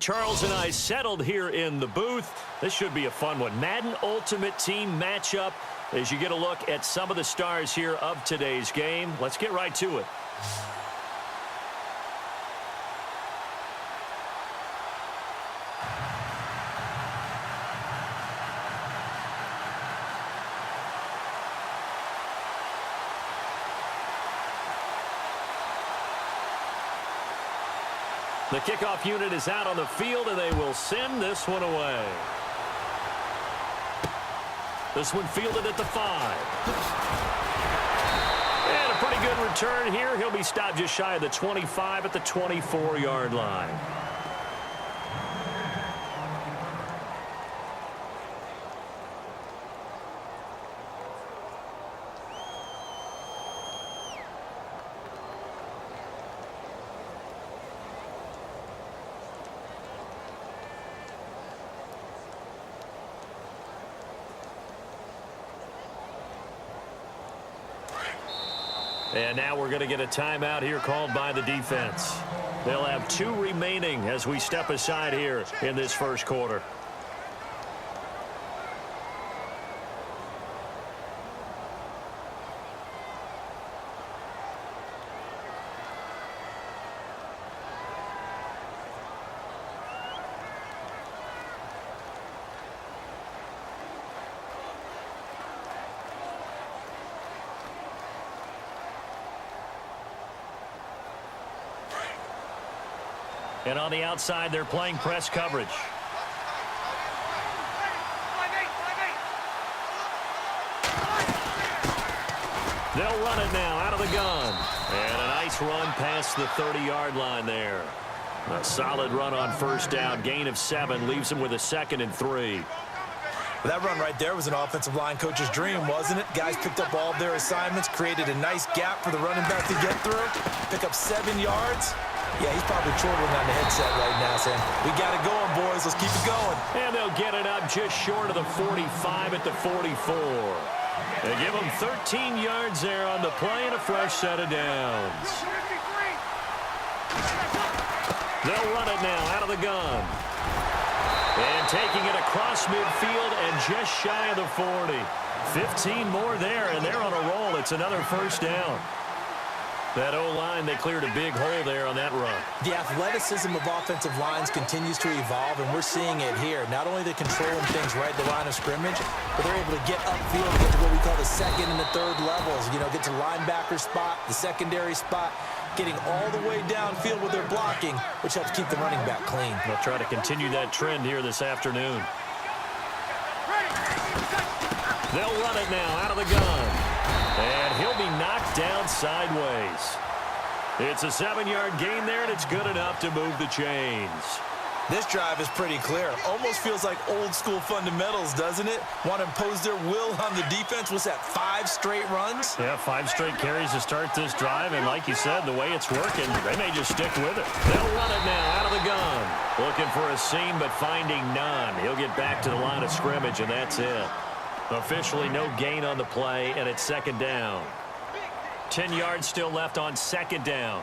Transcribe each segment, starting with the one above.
Charles and I settled here in the booth. This should be a fun one. Madden Ultimate Team matchup as you get a look at some of the stars here of today's game. Let's get right to it. The kickoff unit is out on the field, and they will send this one away. This one fielded at the 5. And a pretty good return here. He'll be stopped just shy of the 25 at the 24-yard line. And now we're going to get a timeout here called by the defense. They'll have 2 remaining as we step aside here in this first quarter. And on the outside, they're playing press coverage. They'll run it now out of the gun. And a nice run past the 30-yard line there. A solid run on first down. Gain of 7 leaves them with a 2nd and 3. That run right there was an offensive line coach's dream, wasn't it? Guys picked up all of their assignments, created a nice gap for the running back to get through, pick up 7 yards. Yeah, he's probably chortling on the headset right now saying, we got it going, boys. Let's keep it going. And they'll get it up just short of the 45 at the 44. They give them 13 yards there on the play and a fresh set of downs. They'll run it now out of the gun. And taking it across midfield and just shy of the 40. 15 more there, and they're on a roll. It's another first down. That O-line, they cleared a big hole there on that run. The athleticism of offensive lines continues to evolve, and we're seeing it here. Not only are they controlling things right at the line of scrimmage, but they're able to get upfield, get to what we call the 2nd and the 3rd levels. You know, get to linebacker spot, the secondary spot, getting all the way downfield with their blocking, which helps keep the running back clean. They'll try to continue that trend here this afternoon. They'll run it now out of the gun. And he'll be knocked down sideways. It's a 7-yard gain there, and it's good enough to move the chains. This drive is pretty clear. Almost feels like old-school fundamentals, doesn't it? Want to impose their will on the defense. What's that, 5 straight runs? Yeah, 5 straight carries to start this drive, and like you said, the way it's working, they may just stick with it. They'll run it now out of the gun. Looking for a seam, but finding none. He'll get back to the line of scrimmage, and that's it. Officially no gain on the play, and it's 2nd down. 10 yards still left on 2nd down.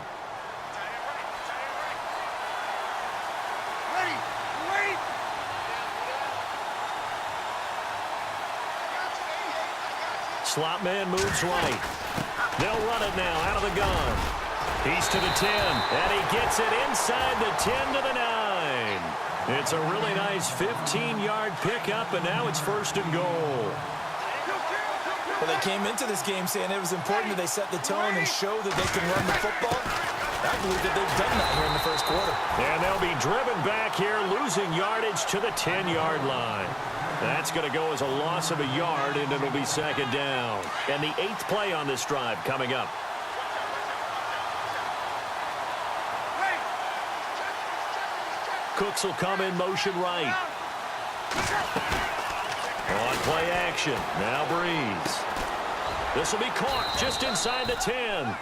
Slot man moves right. They'll run it now out of the gun. He's to the 10, and he gets it inside the 10 to the 9. It's a really nice 15-yard pickup, and now it's 1st and goal. Well, they came into this game saying it was important that they set the tone and show that they can run the football. I believe that they've done that here in the first quarter. And they'll be driven back here, losing yardage to the 10-yard line. That's going to go as a loss of a yard, and it'll be 2nd down. And the 8th play on this drive coming up. Cooks will come in motion right. On play action. Now Breeze. This will be caught just inside the 10.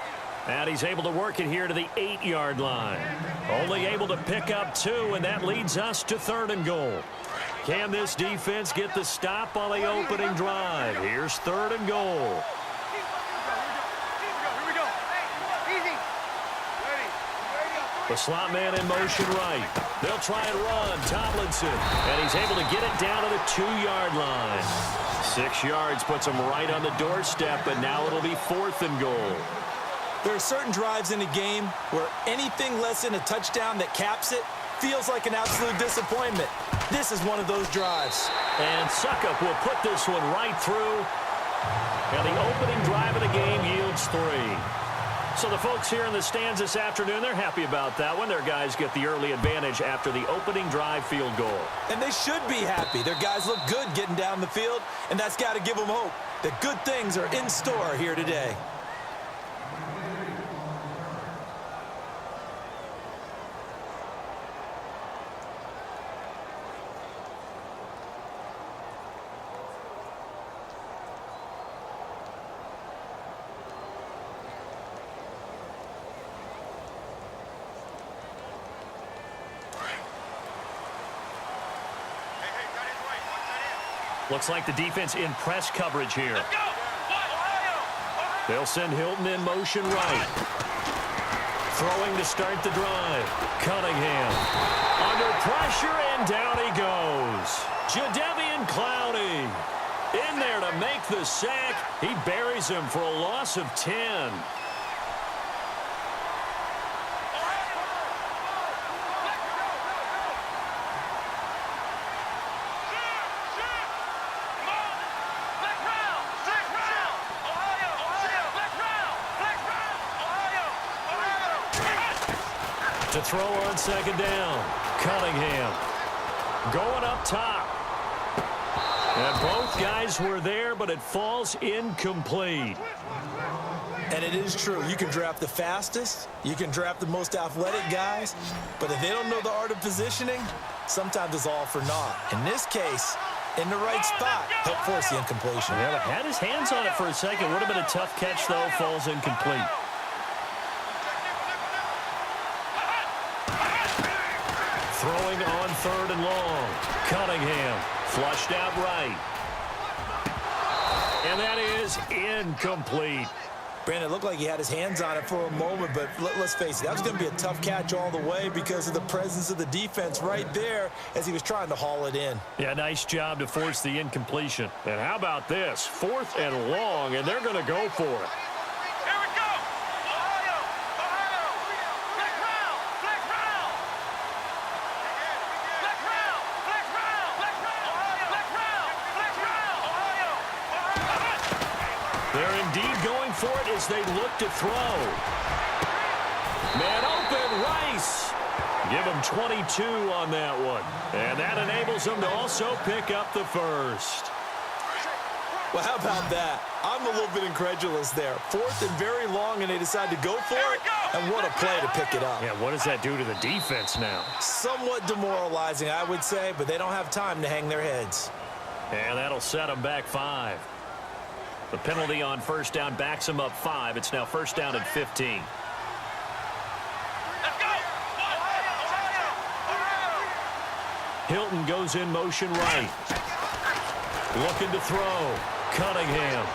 And he's able to work it here to the 8-yard line. Only able to pick up 2, and that leads us to 3rd and goal. Can this defense get the stop on the opening drive? Here's 3rd and goal. The slot man in motion right. They'll try and run. Tomlinson. And he's able to get it down to the 2-yard line. 6 yards puts him right on the doorstep, but now it'll be 4th and goal. There are certain drives in a game where anything less than a touchdown that caps it feels like an absolute disappointment. This is one of those drives. And Suckup will put this one right through. And the opening drive of the game yields 3. So the folks here in the stands this afternoon, they're happy about that one. Their guys get the early advantage after the opening drive field goal. And they should be happy. Their guys look good getting down the field, and that's got to give them hope that good things are in store here today. Looks like the defense in press coverage here. They'll send Hilton in motion right. Throwing to start the drive. Cunningham. Under pressure, and down he goes. Jadeveon Clowney in there to make the sack. He buries him for a loss of 10. To throw on 2nd down. Cunningham going up top. And both guys were there, but it falls incomplete. And it is true. You can draft the fastest. You can draft the most athletic guys. But if they don't know the art of positioning, sometimes it's all for naught. In this case, in the right spot, help force the incompletion. Yeah, had his hands on it for a second. Would have been a tough catch, though. Falls incomplete. Throwing on 3rd and long. Cunningham flushed out right. And that is incomplete. Brandon, it looked like he had his hands on it for a moment, but let's face it, that was going to be a tough catch all the way because of the presence of the defense right there as he was trying to haul it in. Yeah, nice job to force the incompletion. And how about this? 4th and long, and they're going to go for it. They're indeed going for it as they look to throw. Man open, Rice. Give him 22 on that one. And that enables them to also pick up the 1st. Well, how about that? I'm a little bit incredulous there. 4th and very long, and they decide to go for it. And what a play to pick it up. Yeah, what does that do to the defense now? Somewhat demoralizing, I would say, but they don't have time to hang their heads. And that'll set them back 5. The penalty on 1st down backs them up 5. It's now 1st down and 15. Hilton goes in motion right. Looking to throw. Cunningham.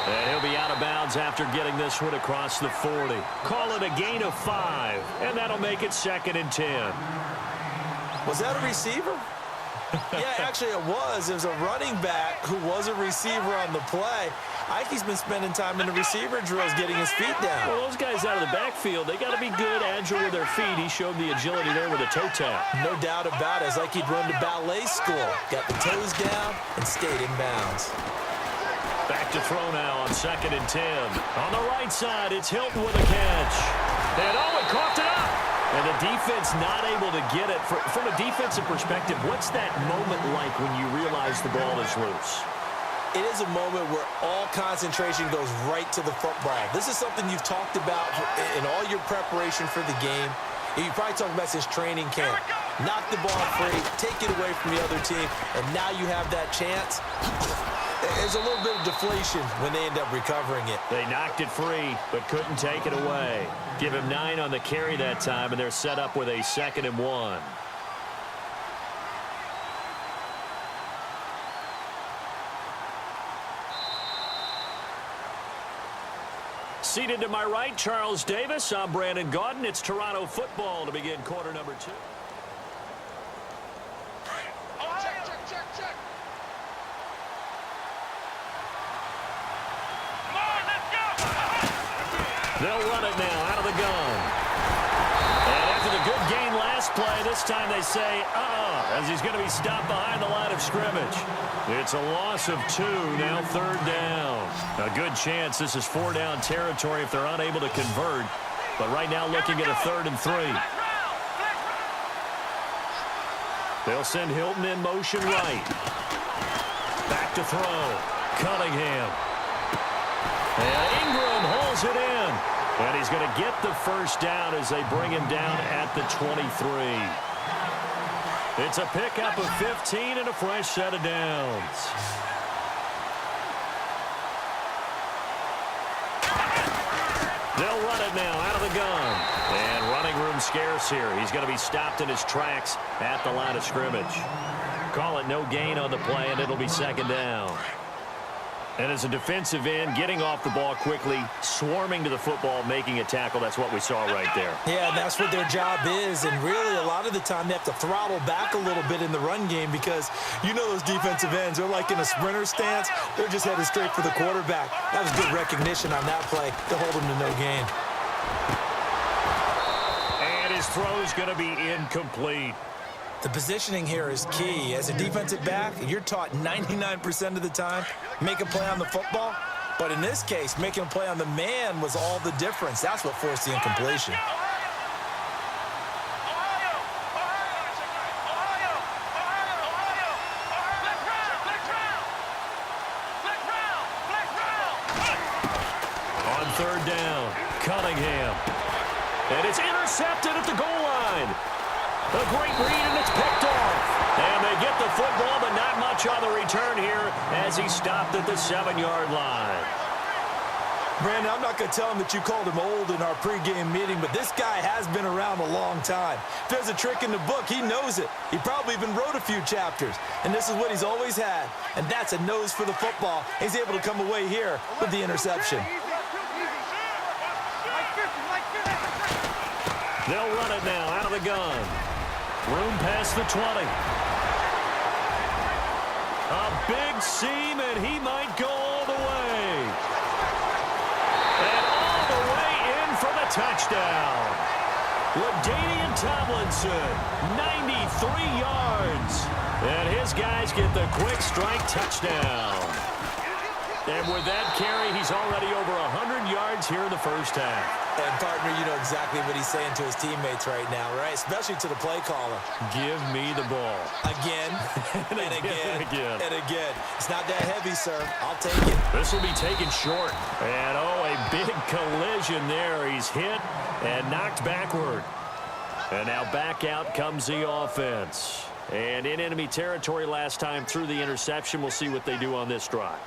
And he'll be out of bounds after getting this one across the 40. Call it a gain of 5. And that'll make it 2nd and 10. Was that a receiver? Yeah, actually it was. It was a running back who was a receiver on the play. Ike's been spending time in the receiver drills getting his feet down. Well, those guys out of the backfield, they got to be good, agile with their feet. He showed the agility there with a toe tap. No doubt about it. It's like he'd run to ballet school. Got the toes down and stayed in bounds. Back to throw now on 2nd and 10. On the right side, it's Hilton with a catch. And he coughed it up. And the defense not able to get it. From a defensive perspective, what's that moment like when you realize the ball is loose? It is a moment where all concentration goes right to the football. This is something you've talked about in all your preparation for the game. You probably talked about since training camp. Knock the ball free, take it away from the other team, and now you have that chance. There's a little bit of deflation when they end up recovering it. They knocked it free, but couldn't take it away. Give him 9 on the carry that time, and they're set up with a 2nd and 1. Seated to my right, Charles Davis. I'm Brandon Gaudin. It's Toronto football to begin quarter number 2. They'll run it now out of the gun. And after the good gain last play, this time they say, as he's going to be stopped behind the line of scrimmage. It's a loss of 2, now third down. A good chance this is 4-down territory if they're unable to convert. But right now looking at a 3rd and 3. They'll send Hilton in motion right. Back to throw. Cunningham. And Ingram hauls it in. And he's going to get the first down as they bring him down at the 23. It's a pickup of 15 and a fresh set of downs. They'll run it now out of the gun. And running room scarce here. He's going to be stopped in his tracks at the line of scrimmage. Call it no gain on the play, and it'll be 2nd down. And as a defensive end, getting off the ball quickly, swarming to the football, making a tackle, that's what we saw right there. Yeah, that's what their job is. And really, a lot of the time, they have to throttle back a little bit in the run game because you know those defensive ends, they're like in a sprinter stance. They're just headed straight for the quarterback. That was good recognition on that play to hold him to no gain. And his throw's going to be incomplete. The positioning here is key. As a defensive back, you're taught 99% of the time, make a play on the football. But in this case, making a play on the man was all the difference. That's what forced the incompletion. On 3rd down, Cunningham. And it's intercepted at the goal line. A great read, and it's picked off. And they get the football, but not much on the return here as he stopped at the 7-yard line. Brandon, I'm not going to tell him that you called him old in our pregame meeting, but this guy has been around a long time. If there's a trick in the book, he knows it. He probably even wrote a few chapters, and this is what he's always had, and that's a nose for the football. He's able to come away here with the interception. They'll run it now out of the gun. Room past the 20. A big seam, and he might go all the way. And all the way in for the touchdown. LaDainian Tomlinson, 93 yards. And his guys get the quick strike touchdown. And with that carry, he's already over 100 yards here in the first half. And, partner, you know exactly what he's saying to his teammates right now, right? Especially to the play caller. Give me the ball. Again, and again, and again. It's not that heavy, sir. I'll take it. This will be taken short. And, a big collision there. He's hit and knocked backward. And now back out comes the offense. And in enemy territory last time through the interception. We'll see what they do on this drive.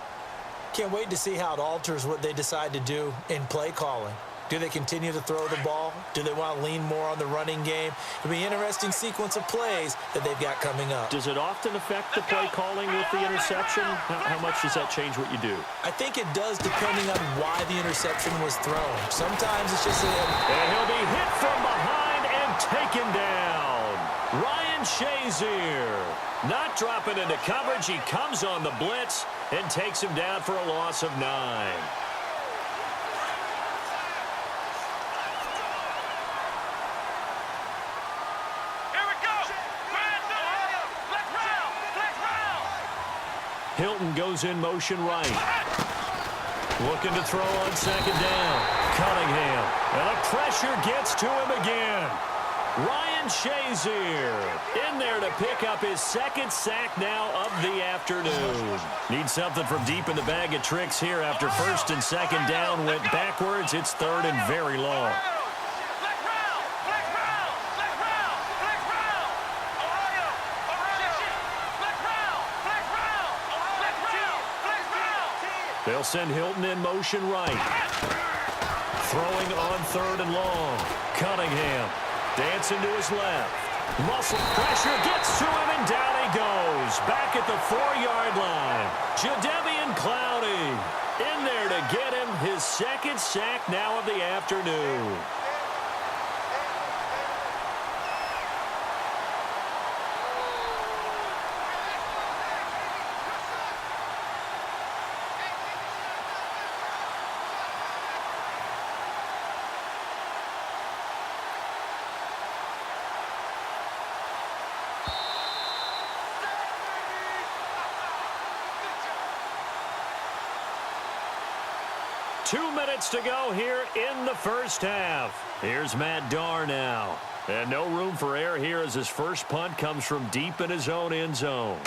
Can't wait to see how it alters what they decide to do in play calling. Do they continue to throw the ball? Do they want to lean more on the running game? It'll be an interesting sequence of plays that they've got coming up. Does it often affect the play calling with the interception? How much does that change what you do? I think it does depending on why the interception was thrown. Sometimes it's just And he'll be hit from behind and taken down. Ryan Shazier not dropping into coverage. He comes on the blitz and takes him down for a loss of 9. Hilton goes in motion right. Looking to throw on 2nd down. Cunningham. And the pressure gets to him again. Ryan Shazier in there to pick up his 2nd sack now of the afternoon. Needs something from deep in the bag of tricks here after 1st and 2nd down went backwards. It's 3rd and very long. They'll send Hilton in motion right. Throwing on 3rd and long. Cunningham dancing to his left. Muscle pressure gets to him, and down he goes. Back at the 4-yard line. Jadeveon Clowney in there to get him his second sack now of the afternoon. Two minutes to go here in the first half. Here's Matt Darr now. And no room for error here as his first punt comes from deep in his own end zone.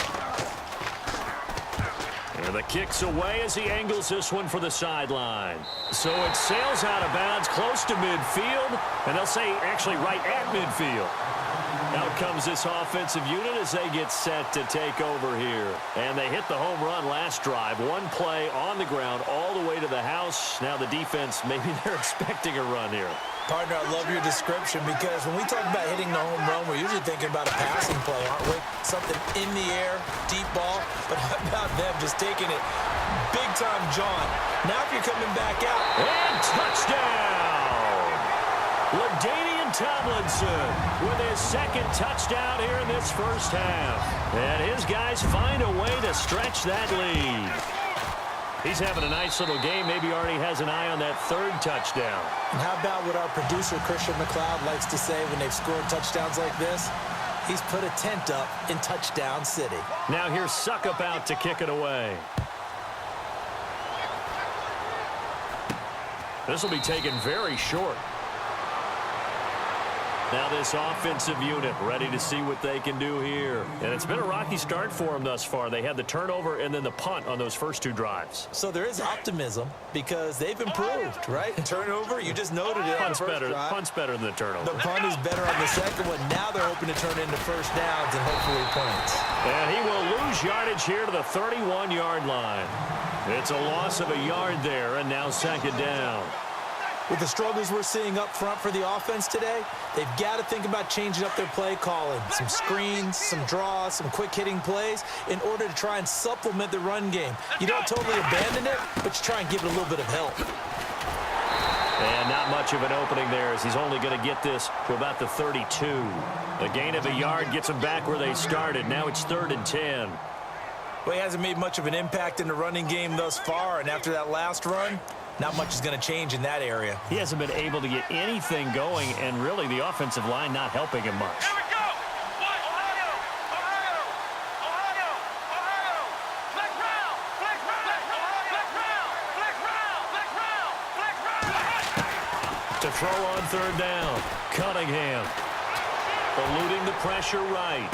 And the kick's away as he angles this one for the sideline. So it sails out of bounds close to midfield. And they'll say actually right at midfield. Out comes this offensive unit as they get set to take over here. And they hit the home run last drive. One play on the ground all the way to the house. Now the defense, maybe they're expecting a run here. Partner, I love your description because when we talk about hitting the home run, we're usually thinking about a passing play, aren't we? Something in the air, deep ball. But how about them just taking it big time, John? Now if you're coming back out. And touchdown! LaDainian Tomlinson with his second touchdown here in this first half. And his guys find a way to stretch that lead. He's having a nice little game. Maybe already has an eye on that third touchdown. And how about what our producer, Christian McLeod, likes to say when they've scored touchdowns like this? He's put a tent up in Touchdown City. Now here's Suckup out to kick it away. This will be taken very short. Now this offensive unit ready to see what they can do here. And it's been a rocky start for them thus far. They had the turnover and then the punt on those first two drives. So there is optimism because they've improved, right? Turnover, you just noted it. Punt's better than the turnover. The punt is better on the second one. Now they're hoping to turn into first downs and hopefully points. And he will lose yardage here to the 31-yard line. It's a loss of a yard there, and now second down. With the struggles we're seeing up front for the offense today, they've got to think about changing up their play calling. Some screens, some draws, some quick-hitting plays in order to try and supplement the run game. You don't totally abandon it, but you try and give it a little bit of help. And not much of an opening there as he's only going to get this to about the 32. A gain of a yard gets them back where they started. Now it's 3rd and 10. Well, he hasn't made much of an impact in the running game thus far, and after that last run, not much is going to change in that area. He hasn't been able to get anything going, and really the offensive line not helping him much. Here we go! Ohio! Ohio! Ohio! Ohio! Flex round! Flex round! Flex round! Flex round! Flex round! Flex round! To throw on 3rd down, Cunningham eluding the pressure right.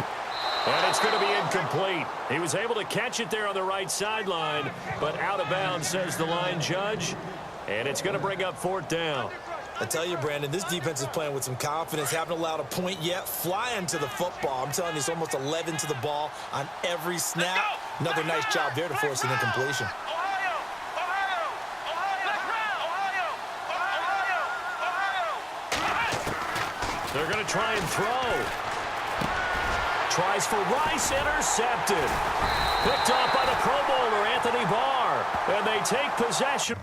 And it's going to be incomplete. He was able to catch it there on the right sideline, but out of bounds, says the line judge. And it's going to bring up 4th down. I tell you, Brandon, this defense is playing with some confidence. Haven't allowed a point yet. Flying to the football. I'm telling you, it's almost 11 to the ball on every snap. Another nice job there to force an incompletion. Ohio! Ohio! Ohio! Ohio! Ohio! They're going to try and throw. Tries for Rice, intercepted. Picked off by the Pro Bowler, Anthony Barr. And they take possession.